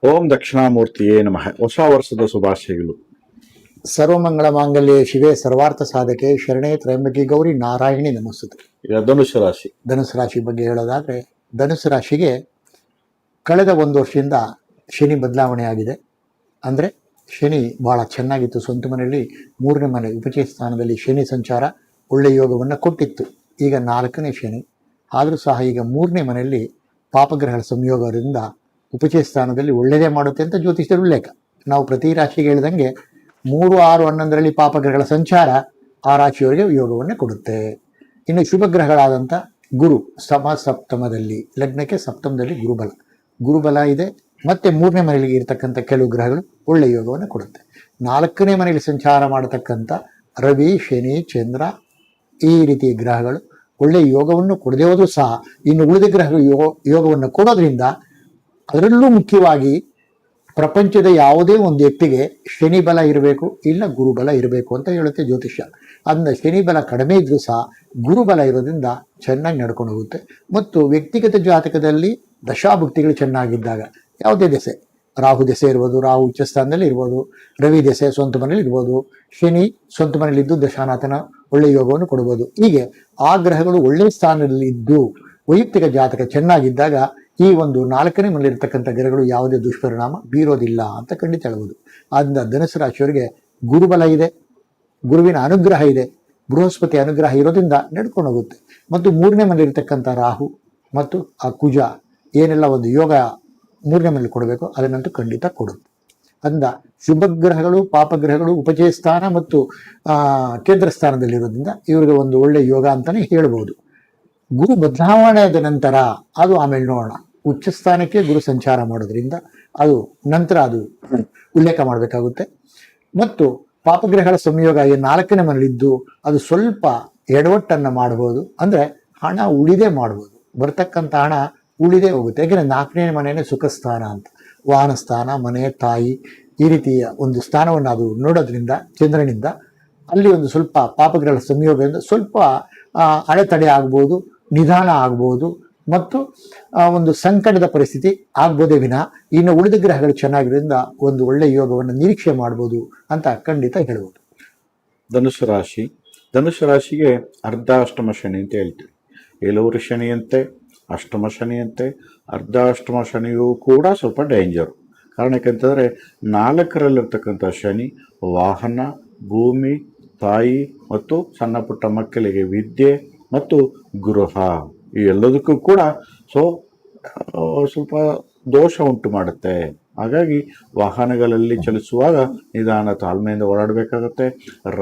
ಓಂ ದಕ್ಷಿಣಾಮೂರ್ತಿಯೇ ನಮಃ. ಹೊಸ ವರ್ಷದ ಶುಭಾಶಯಗಳು. ಸರ್ವಮಂಗಳ ಮಾಂಗಲ್ಯೆ ಶಿವೆ ಸರ್ವಾರ್ಥ ಸಾಧಕೆ ಶರಣೆ ತ್ರಯಂಬಕಿ ಗೌರಿ ನಾರಾಯಣಿ ನಮಸ್ತುತೆ. ಈಗ ಧನುಷ ರಾಶಿ. ಧನುಸು ರಾಶಿ ಬಗ್ಗೆ ಹೇಳೋದಾದರೆ, ಧನುಸು ರಾಶಿಗೆ ಕಳೆದ ಒಂದು ವರ್ಷದಿಂದ ಶನಿ ಬದಲಾವಣೆ ಆಗಿದೆ. ಅಂದರೆ ಶನಿ ಭಾಳ ಚೆನ್ನಾಗಿತ್ತು. ಸ್ವಂತ ಮನೆಯಲ್ಲಿ 3ನೇ ಮನೆ ಉಪಚಯ ಸ್ಥಾನದಲ್ಲಿ ಶನಿ ಸಂಚಾರ ಒಳ್ಳೆಯ ಯೋಗವನ್ನು ಕೊಟ್ಟಿತ್ತು. ಈಗ 4ನೇ ಶನಿ ಆದರೂ ಸಹ ಈಗ 3ನೇ ಮನೆಯಲ್ಲಿ ಪಾಪಗ್ರಹಗಳ ಸಂಯೋಗದಿಂದ ಉಪಚಯ ಸ್ಥಾನದಲ್ಲಿ ಒಳ್ಳೆಯದೇ ಮಾಡುತ್ತೆ ಅಂತ ಜ್ಯೋತಿಷ್ಯದ ಉಲ್ಲೇಖ. ನಾವು ಪ್ರತಿ ರಾಶಿಗೆ ಹೇಳಿದಂಗೆ 3, 6, 11ರಲ್ಲಿ ಪಾಪಗ್ರಹಗಳ ಸಂಚಾರ ಆ ರಾಶಿಯವರಿಗೆ ಯೋಗವನ್ನು ಕೊಡುತ್ತೆ. ಇನ್ನು ಶುಭ ಗ್ರಹಗಳಾದಂಥ ಗುರು ಸಪ್ತಮದಲ್ಲಿ, ಲಗ್ನಕ್ಕೆ ಸಪ್ತಮದಲ್ಲಿ ಗುರುಬಲ ಇದೆ. ಮತ್ತು 3ನೇ ಮನೆಯಲ್ಲಿ ಇರತಕ್ಕಂಥ ಕೆಲವು ಗ್ರಹಗಳು ಒಳ್ಳೆಯ ಯೋಗವನ್ನು ಕೊಡುತ್ತೆ. 4ನೇ ಮನೆಯಲ್ಲಿ ಸಂಚಾರ ಮಾಡತಕ್ಕಂಥ ರವಿ, ಶನಿ, ಚಂದ್ರ ಈ ರೀತಿಯ ಗ್ರಹಗಳು ಒಳ್ಳೆಯ ಯೋಗವನ್ನು ಕೊಡದೇ ಹೋದರೂ ಸಹ ಇನ್ನು ಉಳಿದ ಗ್ರಹಗಳು ಯೋಗವನ್ನು ಕೊಡೋದ್ರಿಂದ, ಅದರಲ್ಲೂ ಮುಖ್ಯವಾಗಿ ಪ್ರಪಂಚದ ಯಾವುದೇ ಒಂದು ವ್ಯಕ್ತಿಗೆ ಶನಿ ಬಲ ಇರಬೇಕು, ಇಲ್ಲ ಗುರುಬಲ ಇರಬೇಕು ಅಂತ ಹೇಳುತ್ತೆ ಜ್ಯೋತಿಷ್ಯ. ಅದನ್ನ ಶನಿ ಬಲ ಕಡಿಮೆ ಇದ್ರೂ ಸಹ ಗುರುಬಲ ಇರೋದ್ರಿಂದ ಚೆನ್ನಾಗಿ ನಡ್ಕೊಂಡು ಹೋಗುತ್ತೆ. ಮತ್ತು ವ್ಯಕ್ತಿಗತ ಜಾತಕದಲ್ಲಿ ದಶಾಭುಕ್ತಿಗಳು ಚೆನ್ನಾಗಿದ್ದಾಗ, ಯಾವುದೇ ದೆಸೆ, ರಾಹು ದೆಸೆ ಇರ್ಬೋದು, ರಾಹು ಉಚ್ಚ ಸ್ಥಾನದಲ್ಲಿ ಇರ್ಬೋದು, ರವಿ ದೆಸೆ ಸ್ವಂತ ಮನೇಲಿ ಇರ್ಬೋದು, ಶನಿ ಸ್ವಂತ ಮನೇಲಿದ್ದು ದಶಾನಾಥನ ಒಳ್ಳೆಯ ಯೋಗವನ್ನು ಕೊಡ್ಬೋದು. ಹೀಗೆ ಆ ಗ್ರಹಗಳು ಒಳ್ಳೆಯ ಸ್ಥಾನದಲ್ಲಿ ಇದ್ದು ವೈಯಕ್ತಿಕ ಜಾತಕ ಚೆನ್ನಾಗಿದ್ದಾಗ ಈ ಒಂದು 4ನೇ ಮನೆಯಲ್ಲಿರ್ತಕ್ಕಂಥ ಗ್ರಹಗಳು ಯಾವುದೇ ದುಷ್ಪರಿಣಾಮ ಬೀರೋದಿಲ್ಲ ಅಂತ ಖಂಡಿತ ಹೇಳ್ಬೋದು. ಆದ್ದರಿಂದ ಧನುಸು ರಾಶಿಯವರಿಗೆ ಗುರುಬಲ ಇದೆ, ಗುರುವಿನ ಅನುಗ್ರಹ ಇದೆ, ಬೃಹಸ್ಪತಿ ಅನುಗ್ರಹ ಇರೋದ್ರಿಂದ ನಡ್ಕೊಂಡು ಹೋಗುತ್ತೆ. ಮತ್ತು 3ನೇ ಮನೆಯಲ್ಲಿರ್ತಕ್ಕಂಥ ರಾಹು ಮತ್ತು ಆ ಕುಜ ಏನೆಲ್ಲ ಒಂದು ಯೋಗ 3ನೇ ಮನೆಯಲ್ಲಿ ಕೊಡಬೇಕು ಅದನ್ನಂತೂ ಖಂಡಿತ ಕೊಡುತ್ತೆ. ಅಂದ ಶುಭ ಗ್ರಹಗಳು, ಪಾಪಗ್ರಹಗಳು ಉಪಚಯ ಸ್ಥಾನ ಮತ್ತು ಕೇಂದ್ರ ಸ್ಥಾನದಲ್ಲಿರೋದ್ರಿಂದ ಇವರಿಗೆ ಒಂದು ಒಳ್ಳೆಯ ಯೋಗ ಅಂತಲೇ ಹೇಳ್ಬೋದು. ಗುರು ಬದಲಾವಣೆ ಆದ ನಂತರ ಅದು ಆಮೇಲೆ ನೋಡೋಣ. ಉಚ್ಚ ಸ್ಥಾನಕ್ಕೆ ಗುರು ಸಂಚಾರ ಮಾಡೋದ್ರಿಂದ ಅದು ನಂತರ ಅದು ಉಲ್ಲೇಖ ಮಾಡಬೇಕಾಗುತ್ತೆ. ಮತ್ತು ಪಾಪಗ್ರಹಗಳ ಸಂಯೋಗ 4ನೇ ಮನೆಯಲ್ಲಿದ್ದು ಅದು ಸ್ವಲ್ಪ ಎಡವಟ್ಟನ್ನು ಮಾಡ್ಬೋದು. ಅಂದರೆ ಹಣ ಉಳಿದೇ ಮಾಡ್ಬೋದು, ಬರ್ತಕ್ಕಂಥ ಹಣ ಉಳಿದೇ ಹೋಗುತ್ತೆ. ಯಾಕೆಂದರೆ 4ನೇ ಮನೆಯೇ ಸುಖ ಸ್ಥಾನ ಅಂತ, ವಾಹನ ಸ್ಥಾನ, ಮನೆ, ತಾಯಿ ಈ ರೀತಿಯ ಒಂದು ಸ್ಥಾನವನ್ನು ಅದು ನೋಡೋದ್ರಿಂದ ಚಂದ್ರನಿಂದ ಅಲ್ಲಿ ಒಂದು ಸ್ವಲ್ಪ ಪಾಪಗ್ರಹಗಳ ಸಂಯೋಗದಿಂದ ಸ್ವಲ್ಪ ಅಡೆತಡೆ ಆಗ್ಬೋದು, ನಿಧಾನ ಆಗ್ಬೋದು ಮತ್ತು ಒಂದು ಸಂಕಟದ ಪರಿಸ್ಥಿತಿ ಆಗ್ಬೋದೇ ವಿನಃ ಇನ್ನು ಉಳಿದ ಗ್ರಹಗಳು ಚೆನ್ನಾಗಿರೋದ್ರಿಂದ ಒಂದು ಒಳ್ಳೆಯ ಯೋಗವನ್ನು ನಿರೀಕ್ಷೆ ಮಾಡ್ಬೋದು ಅಂತ ಖಂಡಿತ ಹೇಳ್ಬೋದು. ಧನುಷ ರಾಶಿ. ಧನುಷ ರಾಶಿಗೆ ಅರ್ಧಾಷ್ಟಮ ಶನಿ ಅಂತ ಹೇಳ್ತೀವಿ. ಏಳೂರು ಶನಿಯಂತೆ, ಅಷ್ಟಮ ಶನಿಯಂತೆ. ಅರ್ಧಾಷ್ಟಮ ಶನಿಯೂ ಕೂಡ ಸ್ವಲ್ಪ ಡೇಂಜರು. ಕಾರಣ ಯಾಕೆಂತಂದರೆ 4ರಲ್ಲಿರ್ತಕ್ಕಂಥ ಶನಿ ವಾಹನ, ಭೂಮಿ, ತಾಯಿ ಮತ್ತು ಸಣ್ಣ ಪುಟ್ಟ ಮಕ್ಕಳಿಗೆ ವಿದ್ಯೆ ಮತ್ತು ಗೃಹ ಈ ಎಲ್ಲದಕ್ಕೂ ಕೂಡ ಸ್ವಲ್ಪ ದೋಷ ಉಂಟು ಮಾಡುತ್ತೆ. ಹಾಗಾಗಿ ವಾಹನಗಳಲ್ಲಿ ಚಲಿಸುವಾಗ ನಿಧಾನ ತಾಳ್ಮೆಯಿಂದ ಓಡಾಡಬೇಕಾಗತ್ತೆ.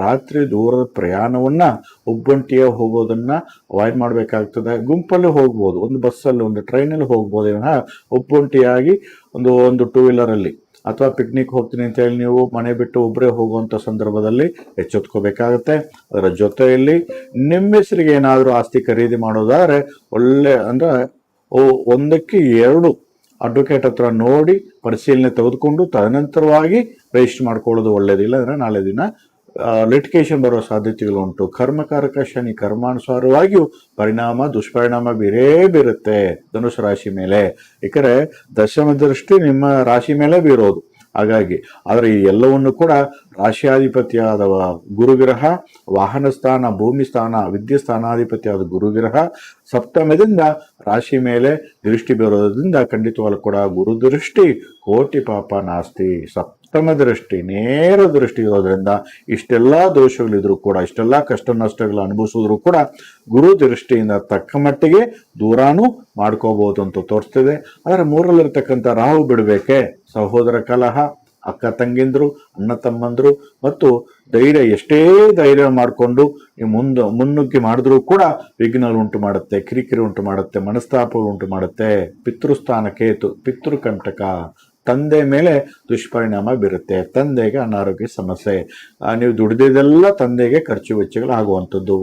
ರಾತ್ರಿ ದೂರದ ಪ್ರಯಾಣವನ್ನು ಒಬ್ಬಂಟಿಯ ಹೋಗೋದನ್ನು ಅವಾಯ್ಡ್ ಮಾಡಬೇಕಾಗ್ತದೆ. ಗುಂಪಲ್ಲಿ ಹೋಗ್ಬೋದು, ಒಂದು ಬಸ್ಸಲ್ಲಿ, ಒಂದು ಟ್ರೈನಲ್ಲಿ ಹೋಗ್ಬೋದು. ಒಬ್ಬಂಟಿಯಾಗಿ ಒಂದು 2 ವೀಲರಲ್ಲಿ ಅಥವಾ ಪಿಕ್ನಿಕ್ ಹೋಗ್ತೀನಿ ಅಂತ ಹೇಳಿ ನೀವು ಮನೆ ಬಿಟ್ಟು ಒಬ್ಬರೇ ಹೋಗುವಂಥ ಸಂದರ್ಭದಲ್ಲಿ ಎಚ್ಚೆತ್ಕೋಬೇಕಾಗತ್ತೆ. ಅದರ ಜೊತೆಯಲ್ಲಿ ನಿಮ್ಮ ಹೆಸರಿಗೆ ಏನಾದರೂ ಆಸ್ತಿ ಖರೀದಿ ಮಾಡೋದಾದರೆ ಅಂದರೆ 1ಕ್ಕೆ 2 ಅಡ್ವೊಕೇಟ್ ಹತ್ರ ನೋಡಿ ಪರಿಶೀಲನೆ ತೆಗೆದುಕೊಂಡು ತದನಂತರವಾಗಿ ರಿಜಿಸ್ಟರ್ ಮಾಡ್ಕೊಳ್ಳೋದು ಒಳ್ಳೆಯದಿಲ್ಲ. ಅಂದರೆ ನಾಳೆ ದಿನ ಲಿಟಿಗೇಷನ್ ಬರೋ ಸಾಧ್ಯತೆಗಳು ಉಂಟು. ಕರ್ಮಕಾರಕ ಶನಿ ಕರ್ಮಾನುಸಾರವಾಗಿಯೂ ದುಷ್ಪರಿಣಾಮ ಬೀರುತ್ತೆ ಧನುಷು ರಾಶಿ ಮೇಲೆ. ಏಕೆಂದರೆ ದಶಮ ದೃಷ್ಟಿ ನಿಮ್ಮ ರಾಶಿ ಮೇಲೆ ಬೀರೋದು. ಹಾಗಾಗಿ ಆದರೆ ಈ ಎಲ್ಲವನ್ನು ಕೂಡ ರಾಶಿಯಾಧಿಪತಿಯಾದ ಗುರುಗ್ರಹ, ವಾಹನ ಸ್ಥಾನ, ಭೂಮಿ ಸ್ಥಾನ, ವಿದ್ಯೆ ಸ್ಥಾನಾಧಿಪತಿಯಾದ ಗುರುಗ್ರಹ ಸಪ್ತಮದಿಂದ ರಾಶಿ ಮೇಲೆ ದೃಷ್ಟಿ ಬೀರೋದ್ರಿಂದ ಖಂಡಿತವಾಗ್ಲೂ ಕೂಡ ಗುರು ದೃಷ್ಟಿ ಕೋಟಿ ಪಾಪ ನಾಸ್ತಿ. ಸಪ್ತಮ ದೃಷ್ಟಿ, ನೇರ ದೃಷ್ಟಿ ಇರೋದ್ರಿಂದ ಇಷ್ಟೆಲ್ಲ ದೋಷಗಳಿದ್ರು ಕೂಡ, ಇಷ್ಟೆಲ್ಲ ಕಷ್ಟ ನಷ್ಟಗಳು ಅನುಭವಿಸಿದ್ರು ಕೂಡ ಗುರು ದೃಷ್ಟಿಯಿಂದ ತಕ್ಕ ಮಟ್ಟಿಗೆ ದೂರಾನು ಮಾಡ್ಕೋಬಹುದು ಅಂತ ತೋರಿಸ್ತಿದೆ. ಆದರೆ 3ರಲ್ಲಿರ್ತಕ್ಕಂಥ ರಾಹು ಬಿಡಬೇಕೆ, ಸಹೋದರ ಕಲಹ, ಅಕ್ಕ ತಂಗಿಂದ್ರು, ಅಣ್ಣ ತಮ್ಮಂದ್ರು ಮತ್ತು ಎಷ್ಟೇ ಧೈರ್ಯ ಮಾಡಿಕೊಂಡು ಮುನ್ನುಗ್ಗಿ ಮಾಡಿದ್ರೂ ಕೂಡ ವಿಘ್ನಗಳು ಉಂಟು ಮಾಡುತ್ತೆ, ಕಿರಿಕಿರಿ ಉಂಟು ಮಾಡುತ್ತೆ, ಮನಸ್ತಾಪಗಳು ಉಂಟು ಮಾಡುತ್ತೆ. ಪಿತೃಸ್ಥಾನ ಕೇತು, ಪಿತೃಕಂಟಕ, ತಂದೆ ಮೇಲೆ ದುಷ್ಪರಿಣಾಮ ಬೀರುತ್ತೆ. ತಂದೆಗೆ ಅನಾರೋಗ್ಯ ಸಮಸ್ಯೆ, ನೀವು ದುಡಿದಿದ್ದೆಲ್ಲ ತಂದೆಗೆ ಖರ್ಚು ವೆಚ್ಚಗಳು ಆಗುವಂಥದ್ದು.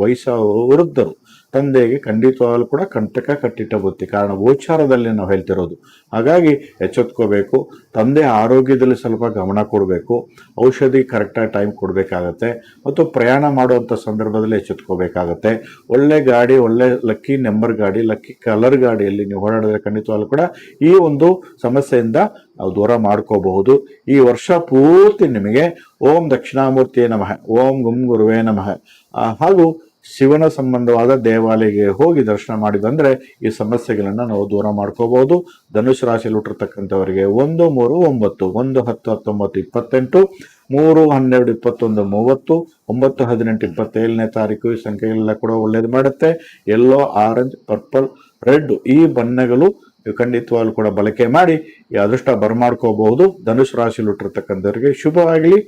ವೃದ್ಧರು ತಂದೆಗೆ ಖಂಡಿತವಾಗಲೂ ಕೂಡ ಕಂಟಕ ಕಟ್ಟಿಟ್ಟ ಬುತ್ತಿ. ಕಾರಣ ಗೋಚಾರದಲ್ಲಿ ನಾವು ಹೇಳ್ತಿರೋದು. ಹಾಗಾಗಿ ಎಚ್ಚೆತ್ಕೋಬೇಕು. ತಂದೆ ಆರೋಗ್ಯದಲ್ಲಿ ಸ್ವಲ್ಪ ಗಮನ ಕೊಡಬೇಕು. ಔಷಧಿ ಕರೆಕ್ಟಾಗಿ ಟೈಮ್ ಕೊಡಬೇಕಾಗತ್ತೆ. ಮತ್ತು ಪ್ರಯಾಣ ಮಾಡುವಂಥ ಸಂದರ್ಭದಲ್ಲಿ ಎಚ್ಚೆತ್ಕೋಬೇಕಾಗತ್ತೆ. ಒಳ್ಳೆ ಗಾಡಿ, ಒಳ್ಳೆ ಲಕ್ಕಿ ನಂಬರ್ ಗಾಡಿ, ಲಕ್ಕಿ ಕಲರ್ ಗಾಡಿಯಲ್ಲಿ ನೀವು ಓಡಾಡಿದ್ರೆ ಖಂಡಿತವಾಗಲೂ ಕೂಡ ಈ ಒಂದು ಸಮಸ್ಯೆಯಿಂದ ನಾವು ದೂರ ಮಾಡ್ಕೋಬಹುದು. ಈ ವರ್ಷ ಪೂರ್ತಿ ನಿಮಗೆ ಓಂ ದಕ್ಷಿಣಾಮೂರ್ತಿಯೇ ನಮಃ, ಓಂ ಗುಂ ಗುರುವೇ ನಮಃ ಹಾಗೂ ಶಿವನ ಸಂಬಂಧವಾದ ದೇವಾಲಯಕ್ಕೆ ಹೋಗಿ ದರ್ಶನ ಮಾಡಿ ಬಂದರೆ ಈ ಸಮಸ್ಯೆಗಳನ್ನು ನಾವು ದೂರ ಮಾಡ್ಕೋಬಹುದು. ಧನುಷ್ ರಾಶಿಯಲ್ಲಿ ಹುಟ್ಟಿರ್ತಕ್ಕಂಥವರಿಗೆ 1, 3, 9, 1, 10, 19, 28, 3, 12, 21, 30, 9, 18, 27ನೇ ತಾರೀಕು ಈ ಸಂಖ್ಯೆಗಳೆಲ್ಲ ಕೂಡ ಒಳ್ಳೇದು ಮಾಡುತ್ತೆ. ಯೆಲ್ಲೋ, ಆರೆಂಜ್, ಪರ್ಪಲ್, ರೆಡ್ ಈ ಬಣ್ಣಗಳು ಖಂಡಿತವಾಗ್ಲೂ ಕೂಡ ಬಳಕೆ ಮಾಡಿ ಈ ಅದೃಷ್ಟ ಬರಮಾಡ್ಕೋಬಹುದು. ಧನುಷ್ ರಾಶಿಯಲ್ಲಿ ಹುಟ್ಟಿರ್ತಕ್ಕಂಥವರಿಗೆ ಶುಭವಾಗಲಿ.